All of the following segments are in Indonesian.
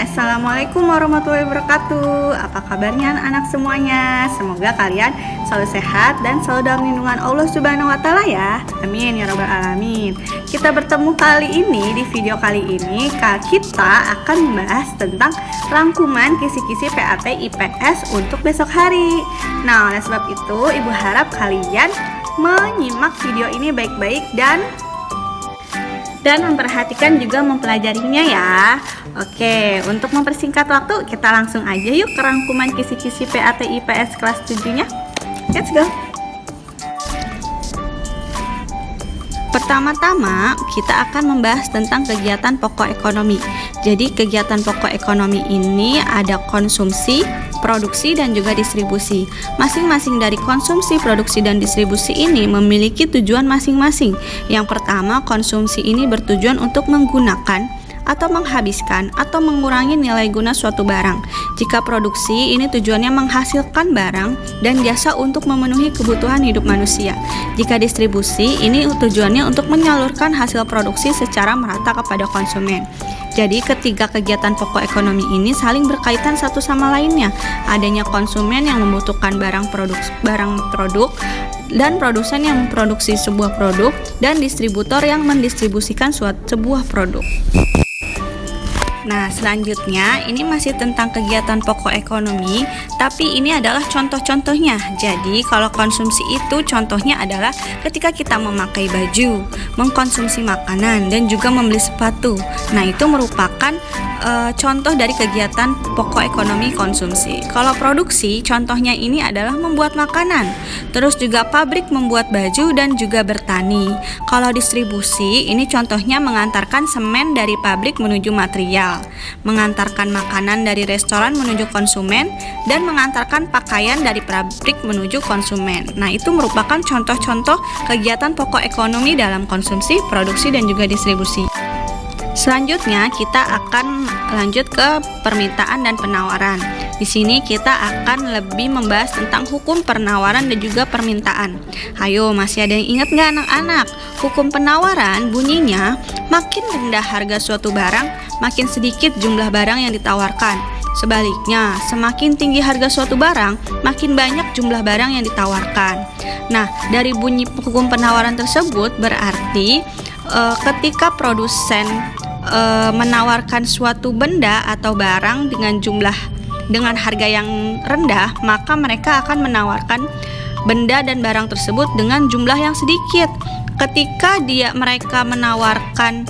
Assalamualaikum warahmatullahi wabarakatuh. Apa kabarnya anak-anak semuanya? Semoga kalian selalu sehat dan selalu dalam lindungan Allah Subhanahu wa Ta'ala ya. Amin ya rabbal alamin. Kita bertemu kali ini di video kali ini kita akan membahas tentang rangkuman kisi-kisi PAT IPS untuk besok hari. Nah, oleh sebab itu Ibu harap kalian menyimak video ini baik-baik dan memperhatikan juga mempelajarinya ya. Oke, untuk mempersingkat waktu kita langsung aja yuk ke rangkuman kisi-kisi PAT IPS kelas 7-nya. Let's go. Pertama-tama kita akan membahas tentang kegiatan pokok ekonomi. Jadi kegiatan pokok ekonomi ini ada konsumsi, produksi, dan juga distribusi. Masing-masing dari konsumsi, produksi, dan distribusi ini memiliki tujuan masing-masing. Yang pertama, konsumsi ini bertujuan untuk menggunakan atau menghabiskan atau mengurangi nilai guna suatu barang. Jika produksi ini tujuannya menghasilkan barang dan jasa untuk memenuhi kebutuhan hidup manusia. Jika distribusi ini tujuannya untuk menyalurkan hasil produksi secara merata kepada konsumen. Jadi ketiga kegiatan pokok ekonomi ini saling berkaitan satu sama lainnya. Adanya konsumen yang membutuhkan barang produk dan produsen yang memproduksi sebuah produk dan distributor yang mendistribusikan sebuah produk. Nah, selanjutnya ini masih tentang kegiatan pokok ekonomi, tapi ini adalah contoh-contohnya. Jadi, kalau konsumsi itu contohnya adalah ketika kita memakai baju, mengkonsumsi makanan, dan juga membeli sepatu. Nah, itu merupakan contoh dari kegiatan pokok ekonomi konsumsi. Kalau produksi, contohnya ini adalah membuat makanan, terus juga pabrik membuat baju dan juga bertani. Kalau distribusi, ini contohnya mengantarkan semen dari pabrik menuju material, mengantarkan makanan dari restoran menuju konsumen, dan mengantarkan pakaian dari pabrik menuju konsumen. Nah, itu merupakan contoh-contoh kegiatan pokok ekonomi dalam konsumsi, produksi, dan juga distribusi. Selanjutnya kita akan lanjut ke permintaan dan penawaran. Di sini kita akan lebih membahas tentang hukum penawaran dan juga permintaan. Ayo, masih ada yang ingat nggak anak-anak? Hukum penawaran bunyinya makin rendah harga suatu barang, makin sedikit jumlah barang yang ditawarkan. Sebaliknya, semakin tinggi harga suatu barang, makin banyak jumlah barang yang ditawarkan. Nah, dari bunyi hukum penawaran tersebut berarti ketika produsen menawarkan suatu benda atau barang dengan harga yang rendah, maka mereka akan menawarkan benda dan barang tersebut dengan jumlah yang sedikit. Ketika mereka menawarkan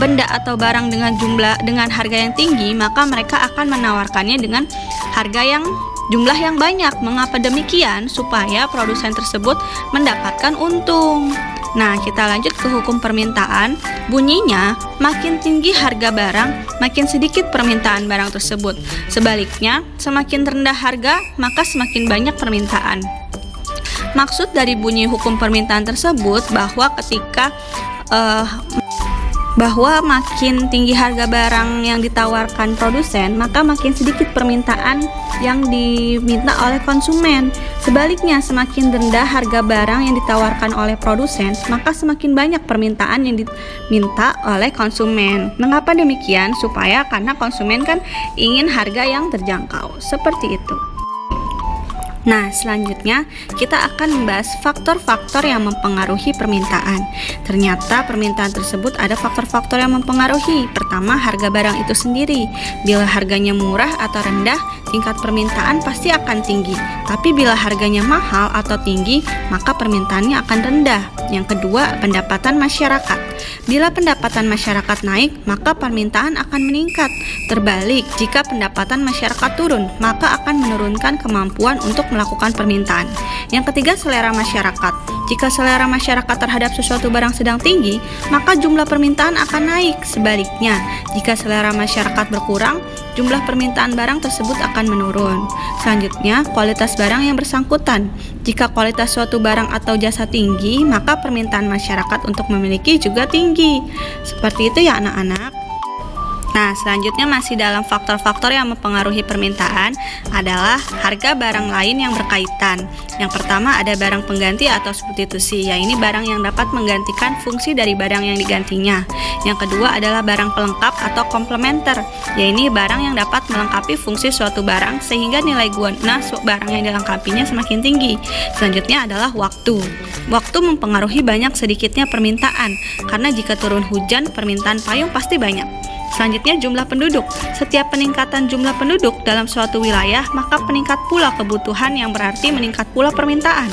benda atau barang dengan harga yang tinggi, maka mereka akan menawarkannya dengan harga jumlah yang banyak. Mengapa demikian? Supaya produsen tersebut mendapatkan untung. Nah, kita lanjut ke hukum permintaan. Bunyinya, makin tinggi harga barang, makin sedikit permintaan barang tersebut. Sebaliknya, semakin rendah harga, maka semakin banyak permintaan. Maksud dari bunyi hukum permintaan tersebut bahwa bahwa makin tinggi harga barang yang ditawarkan produsen, maka makin sedikit permintaan yang diminta oleh konsumen. Sebaliknya, semakin rendah harga barang yang ditawarkan oleh produsen, maka semakin banyak permintaan yang diminta oleh konsumen. Mengapa demikian? Karena konsumen kan ingin harga yang terjangkau. Seperti itu. Nah, selanjutnya kita akan membahas faktor-faktor yang mempengaruhi permintaan. Ternyata permintaan tersebut ada faktor-faktor yang mempengaruhi. Pertama, harga barang itu sendiri. Bila harganya murah atau rendah, tingkat permintaan pasti akan tinggi. Tapi bila harganya mahal atau tinggi, maka permintaannya akan rendah. Yang kedua, pendapatan masyarakat. Bila pendapatan masyarakat naik, maka permintaan akan meningkat. Terbalik, jika pendapatan masyarakat turun, maka akan menurunkan kemampuan untuk melakukan permintaan. Yang ketiga, selera masyarakat. Jika selera masyarakat terhadap sesuatu barang sedang tinggi, maka jumlah permintaan akan naik. Sebaliknya, jika selera masyarakat berkurang, jumlah permintaan barang tersebut akan menurun. Selanjutnya, kualitas barang yang bersangkutan. Jika kualitas suatu barang atau jasa tinggi, maka permintaan masyarakat untuk memiliki juga tinggi. Seperti itu ya anak-anak. Nah, selanjutnya masih dalam faktor-faktor yang mempengaruhi permintaan adalah harga barang lain yang berkaitan. Yang pertama ada barang pengganti atau substitusi, yaitu barang yang dapat menggantikan fungsi dari barang yang digantinya. Yang kedua adalah barang pelengkap atau komplementer, yaitu barang yang dapat melengkapi fungsi suatu barang sehingga nilai guna barang yang dilengkapinya semakin tinggi. Selanjutnya adalah waktu. Waktu mempengaruhi banyak sedikitnya permintaan, karena jika turun hujan, permintaan payung pasti banyak. Selanjutnya jumlah penduduk. Setiap peningkatan jumlah penduduk dalam suatu wilayah, maka meningkat pula kebutuhan yang berarti meningkat pula permintaan.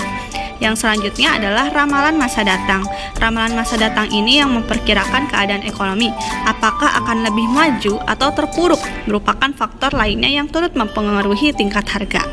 Yang selanjutnya adalah ramalan masa datang. Ramalan masa datang ini yang memperkirakan keadaan ekonomi, apakah akan lebih maju atau terpuruk, merupakan faktor lainnya yang turut mempengaruhi tingkat harga.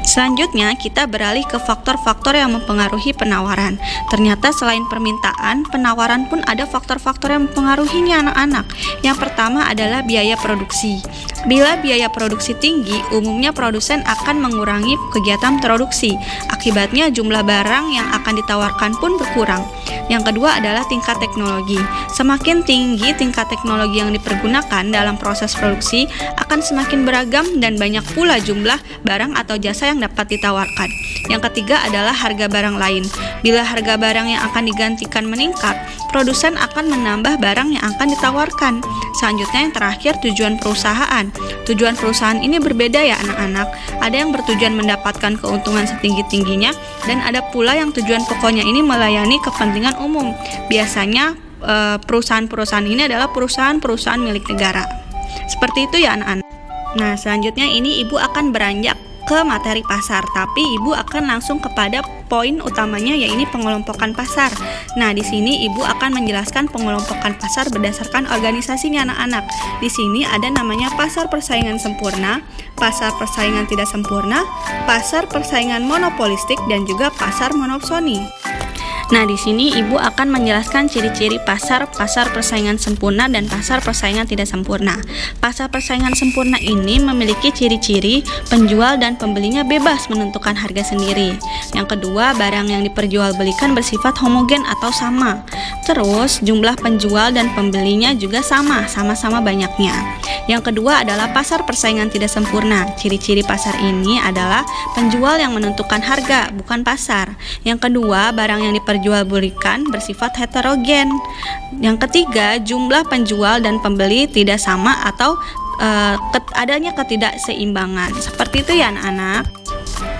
Selanjutnya, kita beralih ke faktor-faktor yang mempengaruhi penawaran. Ternyata selain permintaan, penawaran pun ada faktor-faktor yang mempengaruhinya anak-anak. Yang pertama adalah biaya produksi. Bila biaya produksi tinggi, umumnya produsen akan mengurangi kegiatan produksi. Akibatnya jumlah barang yang akan ditawarkan pun berkurang. Yang kedua adalah tingkat teknologi. Semakin tinggi tingkat teknologi yang dipergunakan dalam proses produksi, akan semakin beragam dan banyak pula jumlah barang atau jasa yang dapat ditawarkan. Yang ketiga adalah harga barang lain. Bila harga barang yang akan digantikan meningkat, produsen akan menambah barang yang akan ditawarkan. Selanjutnya yang terakhir, tujuan perusahaan. Tujuan perusahaan ini berbeda ya anak-anak. Ada yang bertujuan mendapatkan keuntungan setinggi-tingginya, dan ada pula yang tujuan pokoknya ini melayani kepentingan umum. Biasanya perusahaan-perusahaan ini adalah perusahaan-perusahaan milik negara. Seperti itu ya anak-anak. Nah, selanjutnya ini ibu akan beranjak ke materi pasar, tapi ibu akan langsung kepada poin utamanya, yaitu pengelompokan pasar. Nah, di sini ibu akan menjelaskan pengelompokan pasar berdasarkan organisasinya anak-anak. Di sini ada namanya pasar persaingan sempurna, pasar persaingan tidak sempurna, pasar persaingan monopolistik, dan juga pasar monopsoni. Nah, di sini ibu akan menjelaskan ciri-ciri pasar persaingan sempurna dan pasar persaingan tidak sempurna. Pasar persaingan sempurna ini memiliki ciri-ciri penjual dan pembelinya bebas menentukan harga sendiri. Yang kedua, barang yang diperjualbelikan bersifat homogen atau sama. Terus, jumlah penjual dan pembelinya juga sama-sama banyaknya. Yang kedua adalah pasar persaingan tidak sempurna. Ciri-ciri pasar ini adalah penjual yang menentukan harga, bukan pasar. Yang kedua, barang yang diperjualbelikan bersifat heterogen. Yang ketiga, jumlah penjual dan pembeli tidak sama atau adanya ketidakseimbangan. Seperti itu ya anak-anak.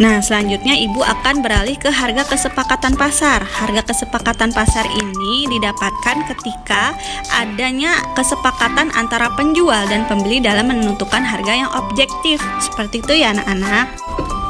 Nah, selanjutnya ibu akan beralih ke harga kesepakatan pasar. Harga kesepakatan pasar ini didapatkan ketika adanya kesepakatan antara penjual dan pembeli dalam menentukan harga yang objektif. Seperti itu ya anak-anak.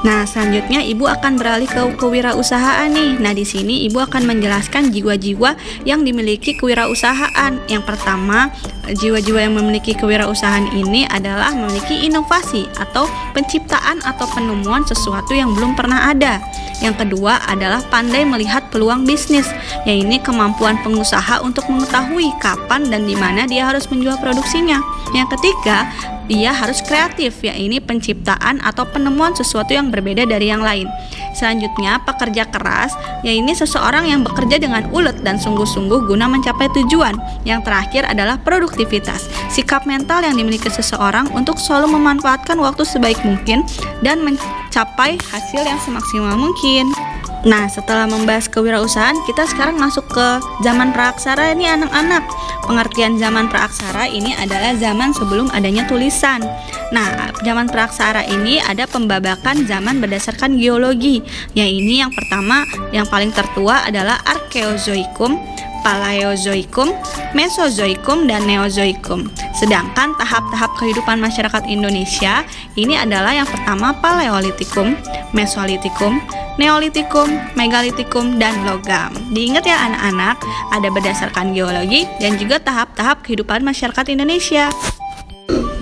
Nah, selanjutnya ibu akan beralih ke kewirausahaan nih. Nah, di sini ibu akan menjelaskan jiwa-jiwa yang dimiliki kewirausahaan. Yang pertama, jiwa-jiwa yang memiliki kewirausahaan ini adalah memiliki inovasi atau penciptaan atau penemuan sesuatu yang belum pernah ada. Yang kedua adalah pandai melihat peluang bisnis, yaitu kemampuan pengusaha untuk mengetahui kapan dan di mana dia harus menjual produksinya. Yang ketiga, dia harus kreatif, yaitu penciptaan atau penemuan sesuatu yang berbeda dari yang lain. Selanjutnya, pekerja keras, yaitu seseorang yang bekerja dengan ulet dan sungguh-sungguh guna mencapai tujuan. Yang terakhir adalah produktivitas, sikap mental yang dimiliki seseorang untuk selalu memanfaatkan waktu sebaik mungkin dan mencapai hasil yang semaksimal mungkin. Nah, setelah membahas kewirausahaan, kita sekarang masuk ke zaman praaksara ini anak-anak. Pengertian zaman praaksara ini adalah zaman sebelum adanya tulisan. Nah, zaman praaksara ini ada pembabakan zaman berdasarkan geologi. Yaitu yang pertama, yang paling tertua adalah Arkeozoikum, Paleozoikum, Mesozoikum, dan Neozoikum. Sedangkan tahap-tahap kehidupan masyarakat Indonesia ini adalah yang pertama Paleolitikum, Mesolitikum, Neolitikum, Megalitikum, dan Logam. Diingat ya anak-anak, ada berdasarkan geologi dan juga tahap-tahap kehidupan masyarakat Indonesia.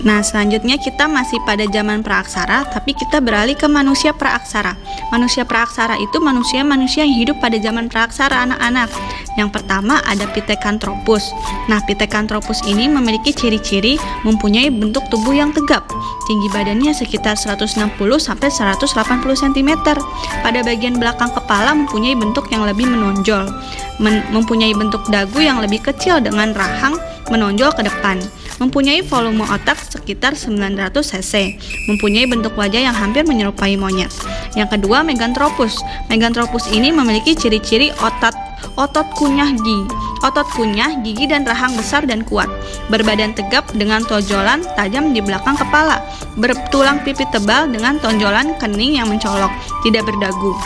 Nah, selanjutnya kita masih pada zaman praaksara, tapi kita beralih ke manusia praaksara. Manusia praaksara itu manusia-manusia yang hidup pada zaman praaksara anak-anak. Yang pertama ada Pithecanthropus. Nah, Pithecanthropus ini memiliki ciri-ciri mempunyai bentuk tubuh yang tegap. Tinggi badannya sekitar 160 sampai 180 cm. Pada bagian belakang kepala mempunyai bentuk yang lebih menonjol. Mempunyai bentuk dagu yang lebih kecil dengan rahang menonjol ke depan. mempunyai volume otak sekitar 900 cc, mempunyai bentuk wajah yang hampir menyerupai monyet. Yang kedua, Meganthropus. Meganthropus ini memiliki ciri-ciri otot kunyah gigi dan rahang besar dan kuat, berbadan tegap dengan tonjolan tajam di belakang kepala, bertulang pipi tebal dengan tonjolan kening yang mencolok, tidak berdagu.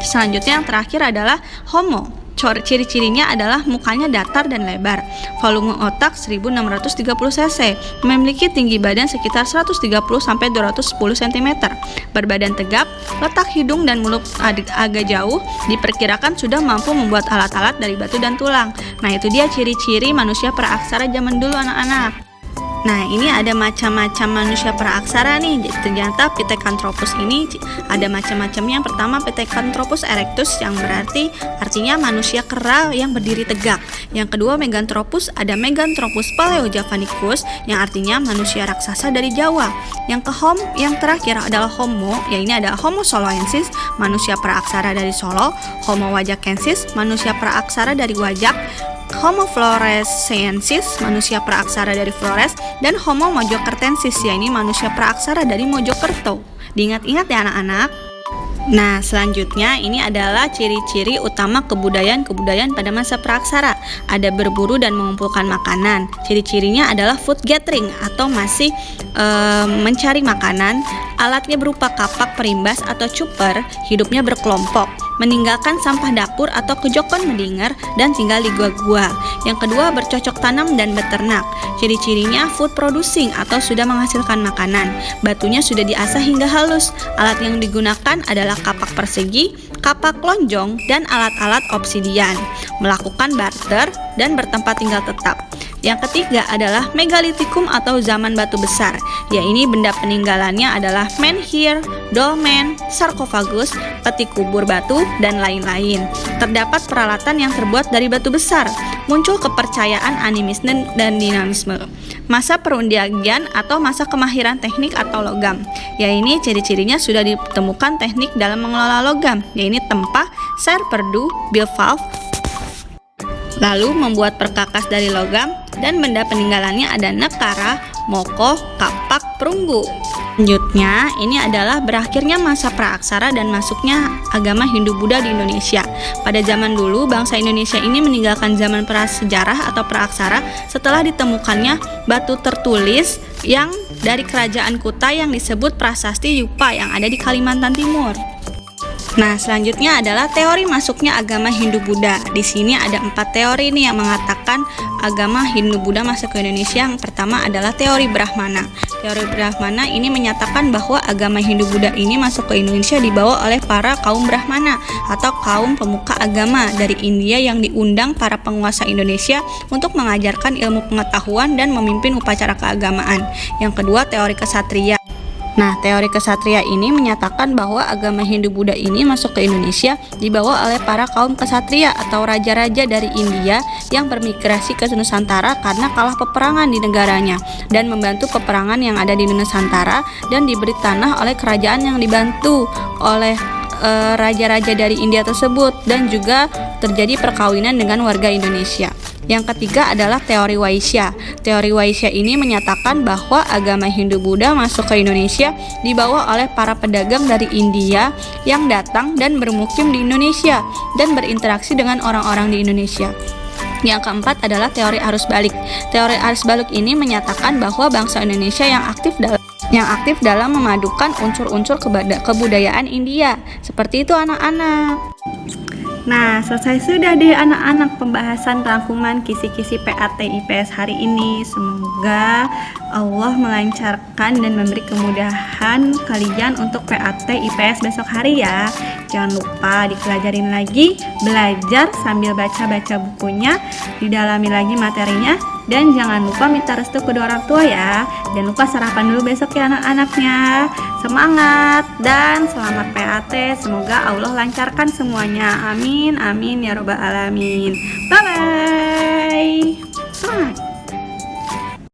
Selanjutnya yang terakhir adalah Homo. Ciri-cirinya adalah mukanya datar dan lebar, volume otak 1630 cc, memiliki tinggi badan sekitar 130-210 cm, berbadan tegap, letak hidung dan mulut agak jauh, diperkirakan sudah mampu membuat alat-alat dari batu dan tulang. Nah, itu dia ciri-ciri manusia praaksara zaman dulu, anak-anak. Nah, ini ada macam-macam manusia praaksara nih. Ternyata Pithecanthropus ini ada macam-macamnya. Yang pertama, Pithecanthropus erectus yang artinya manusia kera yang berdiri tegak. Yang kedua, Meganthropus, ada Meganthropus paleojavanicus yang artinya manusia raksasa dari Jawa. Yang terakhir adalah Homo, ya ini adalah Homo soloensis, manusia praaksara dari Solo, Homo wajakensis, manusia praaksara dari Wajak, Homo floresiensis, manusia praaksara dari Flores, dan Homo mojokertensis, ya ini manusia praaksara dari Mojokerto. Diingat-ingat ya anak-anak. Nah, selanjutnya ini adalah ciri-ciri utama kebudayaan pada masa praaksara. Ada berburu dan mengumpulkan makanan. Ciri-cirinya adalah food gathering atau masih mencari makanan. Alatnya berupa kapak perimbas atau cuper, hidupnya berkelompok, meninggalkan sampah dapur atau kejokon mendinger, dan tinggal di gua-gua. Yang kedua, bercocok tanam dan beternak. Ciri-cirinya food producing atau sudah menghasilkan makanan. Batunya sudah diasah hingga halus. Alat yang digunakan adalah kapak persegi, kapak lonjong, dan alat-alat obsidian. Melakukan barter dan bertempat tinggal tetap. Yang ketiga adalah megalitikum atau zaman batu besar. Ya, ini benda peninggalannya adalah menhir, dolmen, sarkofagus, peti kubur batu, dan lain-lain. Terdapat peralatan yang terbuat dari batu besar. Muncul kepercayaan animisme dan dinamisme. Masa perundian atau masa kemahiran teknik atau logam. Ya, ini ciri-cirinya sudah ditemukan teknik dalam mengelola logam. Ya, ini tempah, serperdu, bilvalve. Lalu membuat perkakas dari logam, dan benda peninggalannya ada nekara, moko, kapak, perunggu. Selanjutnya, ini adalah berakhirnya masa praaksara dan masuknya agama Hindu-Buddha di Indonesia. Pada zaman dulu, bangsa Indonesia ini meninggalkan zaman prasejarah atau praaksara setelah ditemukannya batu tertulis yang dari kerajaan Kuta yang disebut Prasasti Yupa yang ada di Kalimantan Timur. Nah, selanjutnya adalah teori masuknya agama Hindu-Buddha. Di sini ada 4 teori nih yang mengatakan agama Hindu-Buddha masuk ke Indonesia. Yang pertama adalah teori Brahmana. Teori Brahmana ini menyatakan bahwa agama Hindu-Buddha ini masuk ke Indonesia dibawa oleh para kaum Brahmana atau kaum pemuka agama dari India yang diundang para penguasa Indonesia untuk mengajarkan ilmu pengetahuan dan memimpin upacara keagamaan. Yang kedua, teori Ksatria. Nah, teori Ksatria ini menyatakan bahwa agama Hindu-Buddha ini masuk ke Indonesia dibawa oleh para kaum Ksatria atau raja-raja dari India yang bermigrasi ke Nusantara karena kalah peperangan di negaranya dan membantu peperangan yang ada di Nusantara dan diberi tanah oleh kerajaan yang dibantu oleh raja-raja dari India tersebut, dan juga terjadi perkawinan dengan warga Indonesia. Yang ketiga adalah teori Vaishya. Teori Vaishya ini menyatakan bahwa agama Hindu-Buddha masuk ke Indonesia dibawa oleh para pedagang dari India yang datang dan bermukim di Indonesia dan berinteraksi dengan orang-orang di Indonesia. Yang keempat adalah teori arus balik. Teori arus balik ini menyatakan bahwa bangsa Indonesia yang aktif dalam memadukan unsur-unsur kebudayaan India. Seperti itu anak-anak. Nah, selesai sudah deh anak-anak pembahasan rangkuman kisi-kisi PAT IPS hari ini. Semoga Allah melancarkan dan memberi kemudahan kalian untuk PAT IPS besok hari ya. Jangan lupa dipelajarin lagi, belajar sambil baca-baca bukunya, didalami lagi materinya, dan jangan lupa minta restu kedua orang tua ya. Jangan lupa sarapan dulu besok ya anak-anaknya. Semangat dan selamat PAT. Semoga Allah lancarkan semuanya. Amin, amin ya robbal alamin. Bye bye. Semangat.